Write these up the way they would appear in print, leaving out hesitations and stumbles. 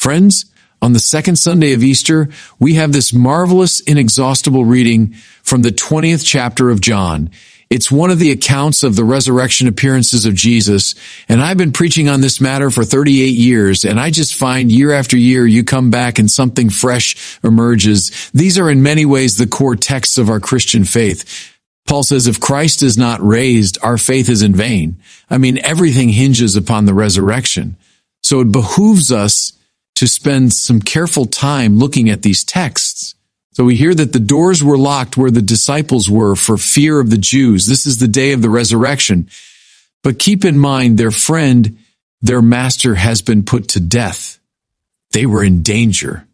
Friends, on the second Sunday of Easter, we have this marvelous, inexhaustible reading from the 20th chapter of John. It's one of the accounts of the resurrection appearances of Jesus, and I've been preaching on this matter for 38 years, and I just find year after year you come back and something fresh emerges. These are in many ways the core texts of our Christian faith. Paul says, if Christ is not raised, our faith is in vain. Everything hinges upon the resurrection. So it behooves us to spend some careful time looking at these texts. So we hear that the doors were locked where the disciples were for fear of the Jews. This is the day of the resurrection. But keep in mind, their friend, their master, has been put to death. They were in danger.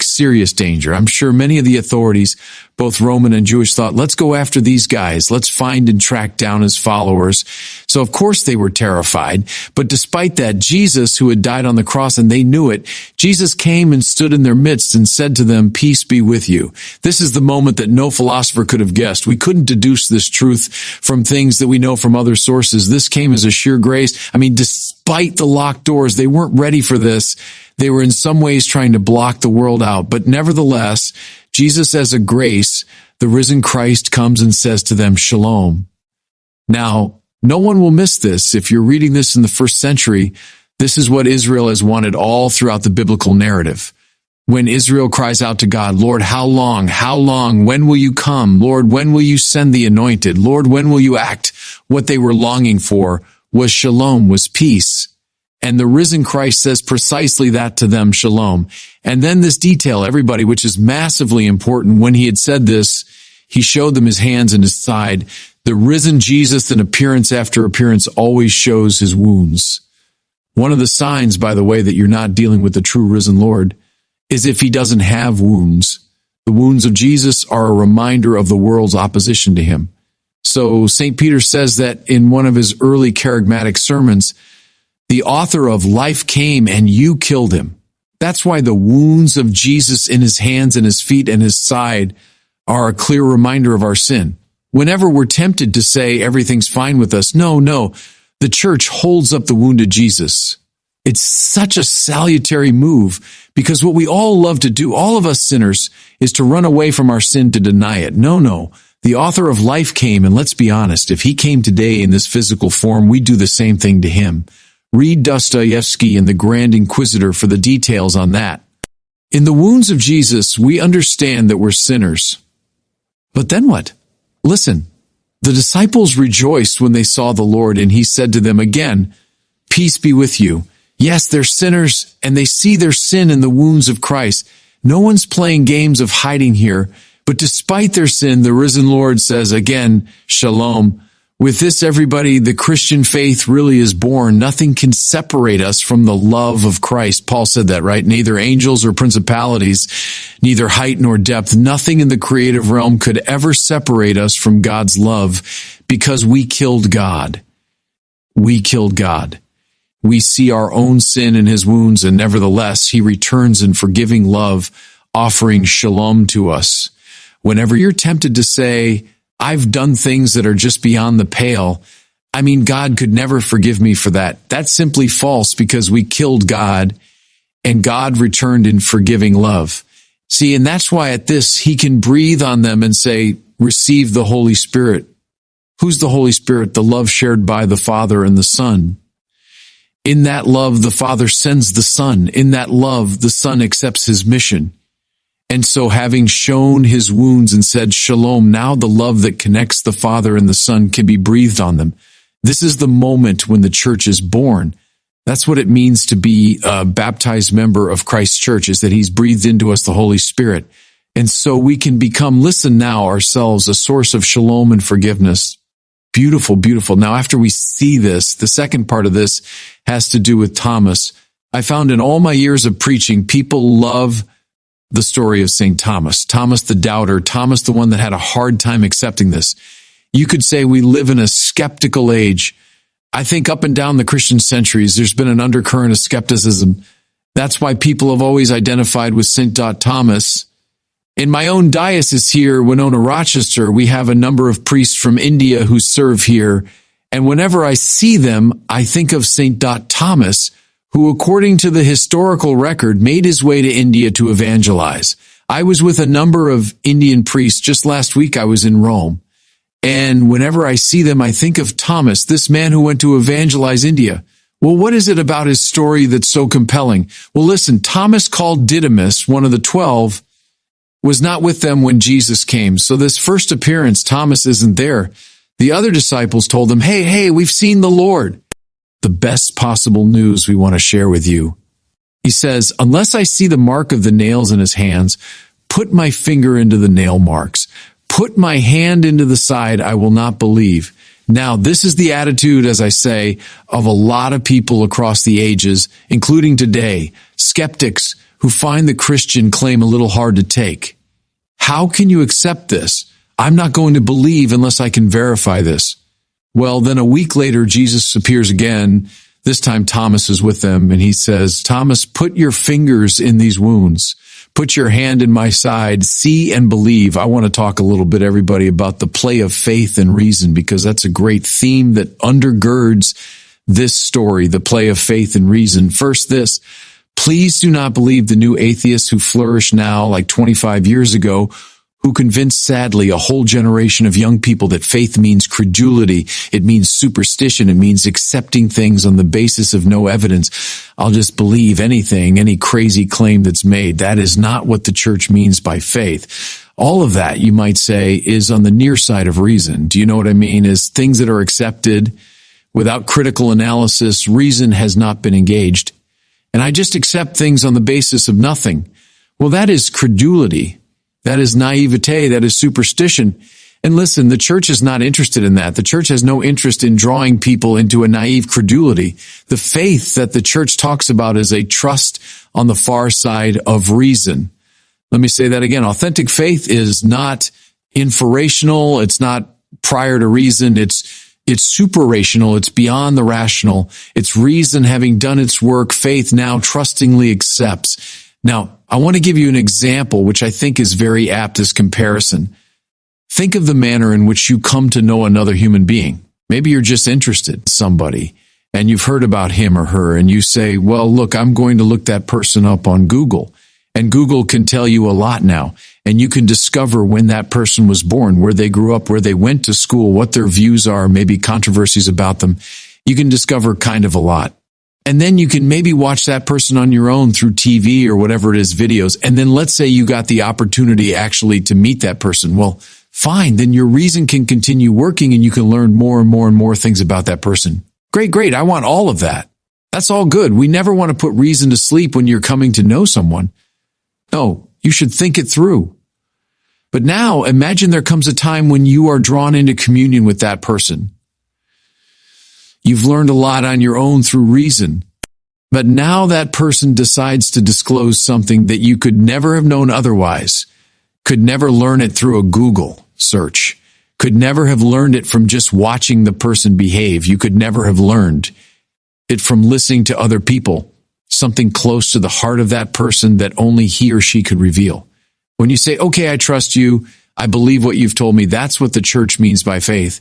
Serious danger. I'm sure many of the authorities, both Roman and Jewish, thought, let's go after these guys. Let's find and track down his followers. So of course they were terrified. But despite that, Jesus, who had died on the cross, and they knew it, Jesus came and stood in their midst and said to them, peace be with you. This is the moment that no philosopher could have guessed. We couldn't deduce this truth from things that we know from other sources. This came as a sheer grace. Despite the locked doors, they weren't ready for this. They were in some ways trying to block the world out. But nevertheless, Jesus, as a grace, the risen Christ, comes and says to them, shalom. Now, no one will miss this. If you're reading this in the first century, this is what Israel has wanted all throughout the biblical narrative. When Israel cries out to God, Lord, how long? How long? When will you come? Lord, when will you send the anointed? Lord, when will you act? What they were longing for was shalom, was peace. And the risen Christ says precisely that to them, shalom. And then this detail, everybody, which is massively important. When he had said this, he showed them his hands and his side. The risen Jesus, in appearance after appearance, always shows his wounds. One of the signs, by the way, that you're not dealing with the true risen Lord is if he doesn't have wounds. The wounds of Jesus are a reminder of the world's opposition to him. So St. Peter says that in one of his early charismatic sermons, the author of life came and you killed him. That's why the wounds of Jesus in his hands and his feet and his side are a clear reminder of our sin. Whenever we're tempted to say everything's fine with us, no, the church holds up the wounded Jesus. It's such a salutary move because what we all love to do, all of us sinners, is to run away from our sin, to deny it. No. The author of life came, and let's be honest, if he came today in this physical form, we'd do the same thing to him. Read Dostoevsky and the Grand Inquisitor for the details on that. In the wounds of Jesus, we understand that we're sinners. But then what? Listen, the disciples rejoiced when they saw the Lord, and he said to them again, peace be with you. Yes, they're sinners, and they see their sin in the wounds of Christ. No one's playing games of hiding here, but despite their sin, the risen Lord says again, shalom. With this, everybody, the Christian faith really is born. Nothing can separate us from the love of Christ. Paul said that, right? Neither angels or principalities, neither height nor depth, nothing in the creative realm could ever separate us from God's love because we killed God. We killed God. We see our own sin in his wounds, and nevertheless, he returns in forgiving love, offering shalom to us. Whenever you're tempted to say, I've done things that are just beyond the pale, God could never forgive me for that. That's simply false because we killed God and God returned in forgiving love. See, and that's why at this, he can breathe on them and say, receive the Holy Spirit. Who's the Holy Spirit? The love shared by the Father and the Son. In that love, the Father sends the Son. In that love, the Son accepts his mission. And so having shown his wounds and said shalom, now the love that connects the Father and the Son can be breathed on them. This is the moment when the church is born. That's what it means to be a baptized member of Christ's church, is that he's breathed into us the Holy Spirit. And so we can become, listen now, ourselves a source of shalom and forgiveness. Beautiful, beautiful. Now, after we see this, the second part of this has to do with Thomas. I found in all my years of preaching, people love the story of St. Thomas. Thomas the doubter, Thomas the one that had a hard time accepting this. You could say we live in a skeptical age. I think up and down the Christian centuries, there's been an undercurrent of skepticism. That's why people have always identified with St. Thomas. In my own diocese here, Winona, Rochester, we have a number of priests from India who serve here. And whenever I see them, I think of St. Thomas, who, according to the historical record, made his way to India to evangelize. I was with a number of Indian priests. Just last week I was in Rome. And whenever I see them, I think of Thomas, this man who went to evangelize India. Well, what is it about his story that's so compelling? Well, listen, Thomas, called Didymus, one of the 12, was not with them when Jesus came. So this first appearance, Thomas isn't there. The other disciples told him, hey, we've seen the Lord. The best possible news we want to share with you. He says, unless I see the mark of the nails in his hands, put my finger into the nail marks. Put my hand into the side, I will not believe. Now, this is the attitude, as I say, of a lot of people across the ages, including today, skeptics who find the Christian claim a little hard to take. How can you accept this? I'm not going to believe unless I can verify this. Well, then a week later, Jesus appears again. This time Thomas is with them, and he says, Thomas, put your fingers in these wounds. Put your hand in my side, see and believe. I want to talk a little bit, everybody, about the play of faith and reason, because that's a great theme that undergirds this story, the play of faith and reason. First, this, please do not believe the new atheists who flourish now, like 25 years ago, who convinced, sadly, a whole generation of young people that faith means credulity, it means superstition, it means accepting things on the basis of no evidence. I'll just believe anything, any crazy claim that's made. That is not what the church means by faith. All of that, you might say, is on the near side of reason. Do you know what I mean? Is things that are accepted without critical analysis. Reason has not been engaged. And I just accept things on the basis of nothing. Well, that is credulity. That is naivete. That is superstition. And listen, the church is not interested in that. The church has no interest in drawing people into a naive credulity. The faith that the church talks about is a trust on the far side of reason. Let me say that again. Authentic faith is not inspirational. It's not prior to reason. It's superational. It's beyond the rational. It's reason having done its work. Faith now trustingly accepts. Now, I want to give you an example which I think is very apt as comparison. Think of the manner in which you come to know another human being. Maybe you're just interested in somebody and you've heard about him or her and you say, well, look, I'm going to look that person up on Google. And Google can tell you a lot now. And you can discover when that person was born, where they grew up, where they went to school, what their views are, maybe controversies about them. You can discover kind of a lot. And then you can maybe watch that person on your own through TV or whatever it is, videos. And then let's say you got the opportunity actually to meet that person. Well, fine. Then your reason can continue working and you can learn more and more and more things about that person. Great. I want all of that. That's all good. We never want to put reason to sleep when you're coming to know someone. No, you should think it through. But now imagine there comes a time when you are drawn into communion with that person. You've learned a lot on your own through reason, but now that person decides to disclose something that you could never have known otherwise, could never learn it through a Google search, could never have learned it from just watching the person behave. You could never have learned it from listening to other people, something close to the heart of that person that only he or she could reveal. When you say, okay, I trust you, I believe what you've told me, that's what the church means by faith.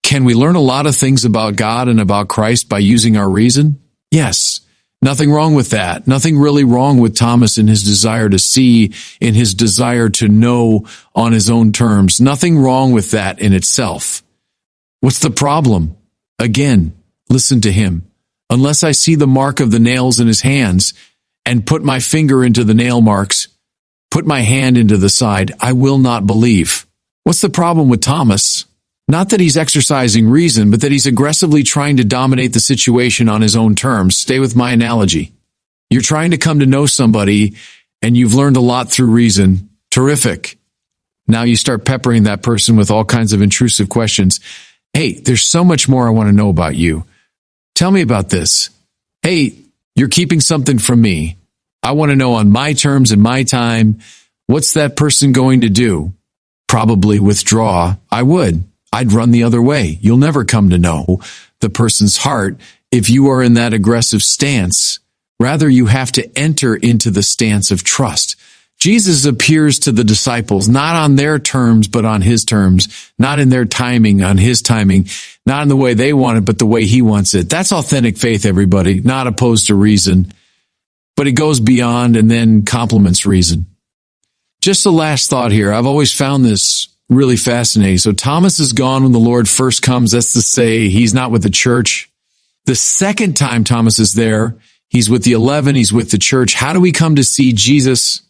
Can we learn a lot of things about God and about Christ by using our reason? Yes. Nothing wrong with that. Nothing really wrong with Thomas in his desire to see, in his desire to know on his own terms. Nothing wrong with that in itself. What's the problem? Again, listen to him. Unless I see the mark of the nails in his hands and put my finger into the nail marks, put my hand into the side, I will not believe. What's the problem with Thomas? Not that he's exercising reason, but that he's aggressively trying to dominate the situation on his own terms. Stay with my analogy. You're trying to come to know somebody, and you've learned a lot through reason. Terrific. Now you start peppering that person with all kinds of intrusive questions. Hey, there's so much more I want to know about you. Tell me about this. Hey, you're keeping something from me. I want to know on my terms and my time. What's that person going to do? Probably withdraw. I would. I'd run the other way. You'll never come to know the person's heart if you are in that aggressive stance. Rather, you have to enter into the stance of trust. Jesus appears to the disciples, not on their terms, but on his terms, not in their timing, on his timing, not in the way they want it, but the way he wants it. That's authentic faith, everybody, not opposed to reason, but it goes beyond and then complements reason. Just a last thought here. I've always found this really fascinating. So Thomas is gone when the Lord first comes. That's to say, he's not with the church. The second time Thomas is there, he's with the 11, he's with the church. How do we come to see Jesus?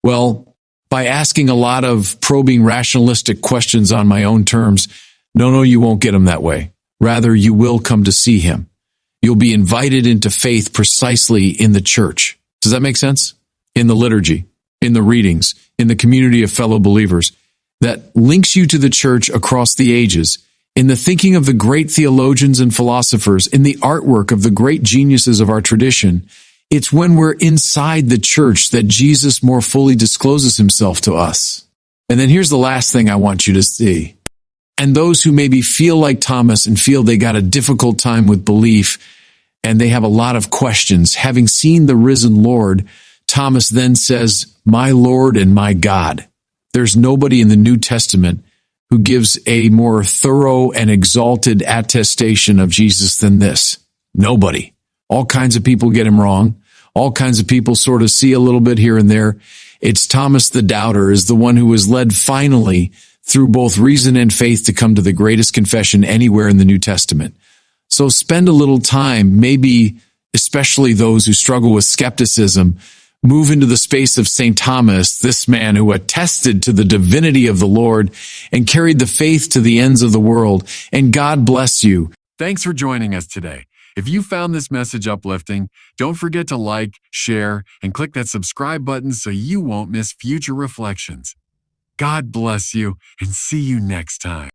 Well, by asking a lot of probing, rationalistic questions on my own terms. No, you won't get him that way. Rather, you will come to see him. You'll be invited into faith precisely in the church. Does that make sense? In the liturgy, in the readings, in the community of fellow believers that links you to the church across the ages, in the thinking of the great theologians and philosophers, in the artwork of the great geniuses of our tradition. It's when we're inside the church that Jesus more fully discloses himself to us. And then here's the last thing I want you to see. And those who maybe feel like Thomas and feel they got a difficult time with belief and they have a lot of questions, having seen the risen Lord, Thomas then says, "My Lord and my God." There's nobody in the New Testament who gives a more thorough and exalted attestation of Jesus than this. Nobody. All kinds of people get him wrong. All kinds of people sort of see a little bit here and there. It's Thomas the doubter is the one who was led finally through both reason and faith to come to the greatest confession anywhere in the New Testament. So spend a little time, maybe especially those who struggle with skepticism, move into the space of St. Thomas, this man who attested to the divinity of the Lord and carried the faith to the ends of the world. And God bless you. Thanks for joining us today. If you found this message uplifting, don't forget to like, share, and click that subscribe button so you won't miss future reflections. God bless you, and see you next time.